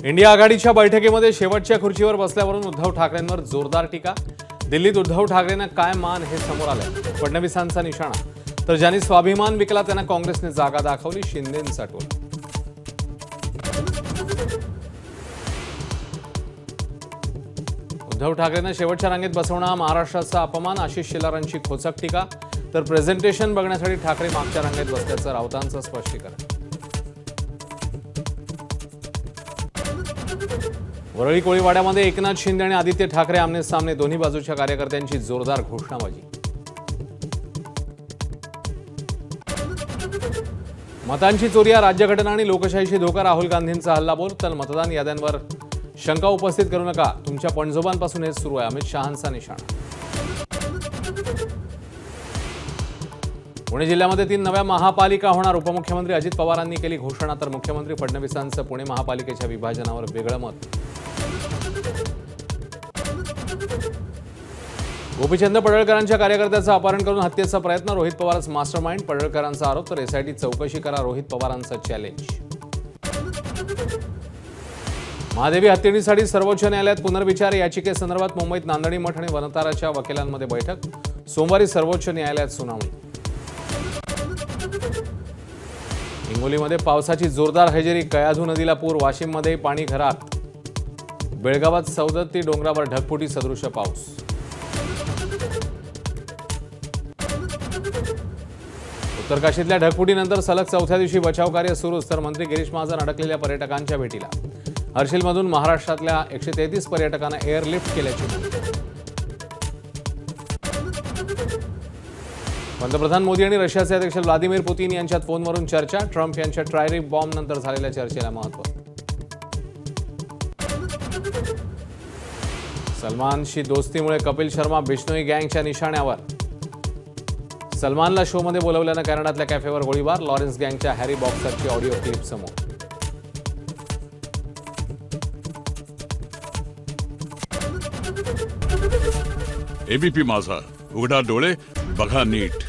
India आघाडीच्या बैठकीमध्ये शेवटच्या खुर्चीवर बसल्यावरून उद्धव ठाकरेंवर जोरदार टीका। दिल्लीत उद्धव ठाकरेंना काय मान हे समोर आलंय। फडणवीसांचा निशाणा, तर ज्यांनी स्वाभिमान विकला त्यांना काँग्रेसने जागा दाखवली, शिंदेंचा टोला। उद्धव ठाकरेंना शेवटच्या रांगेत बसवणं महाराष्ट्राचा अपमान, आशिष शेलारांची खोचक टीका। तर प्रेझेंटेशन बघण्यासाठी ठाकरे मागच्या रांगेत बसल्याचं राऊतांचं स्पष्टीकरण। वरळी कोळीवाड्यामध्ये एकनाथ शिंदे आणि आदित्य ठाकरे आमने सामने, दोन्ही बाजूच्या कार्यकर्त्यांची जोरदार घोषणाबाजी। मतांची चोरी, राज्यघटना आणि लोकशाहीशी धोका, राहुल गांधींचा हल्लाबोल। तर मतदान याद्यांवर शंका उपस्थित करू नका, तुमच्या पणजोबांपासून हे सुरू आहे, अमित शहांचा निशाणा। पुणे जिल्ह्यामध्ये 3 नव्या महापालिका होणार, उपमुख्यमंत्री अजित पवारांनी केली घोषणा। तर मुख्यमंत्री फडणवीसांचं पुणे महापालिकेच्या विभाजनावर वेगळं मत। गोपीचंद पडळकरांच्या कार्यकर्त्याचं अपहरण करून हत्येचा प्रयत्न, रोहित पवारच मास्टरमाइंड, पडळकरांचा आरोप। तर एसआयटी चौकशी करा, रोहित पवारांचं चॅलेंज। महादेवी हत्येसाठी सर्वोच्च न्यायालयात पुनर्विचार याचिकेसंदर्भात मुंबईत नांदणी मठ आणि वनताराच्या वकिलांमध्ये बैठक, सोमवारी सर्वोच्च न्यायालयात सुनावणी। हिंगोलीमध्ये पावसाची जोरदार हजेरी, कयाधू नदीला पूर, वाशिममध्ये पाणी घरात, बेळगावात सौदत्ती डोंगरावर ढगफुटी सदृश्य पाऊस। उत्तर काशीतल्या ढगफुटीनंतर सलग 4थ्या दिवशी बचाव कार्य सुरूच। तर मंत्री गिरीश महाजन अडकलेल्या पर्यटकांच्या भेटीला, हर्षिलमधून महाराष्ट्रातल्या 133 पर्यटकांना एअरलिफ्ट केल्याची माहिती। पंतप्रधान मोदी आणि रशियाचे अध्यक्ष व्लादिमीर पुतीन यांच्यात फोनवरून चर्चा, ट्रम्प यांच्या ट्रायरी बॉम्ब नंतर झालेल्या चर्चेला महत्त्व। सलमानशी दोस्तीमुळे कपिल शर्मा बिश्नोई गँगच्या निशाण्यावर, सलमानला शोमध्ये बोलवल्यानं कॅनडातल्या कॅफेवर गोळीबार, लॉरेन्स गँगच्या हॅरी बॉक्सरची ऑडिओ क्लिप समोर। एबीपी माझा, उघडा डोळे बघा नीट।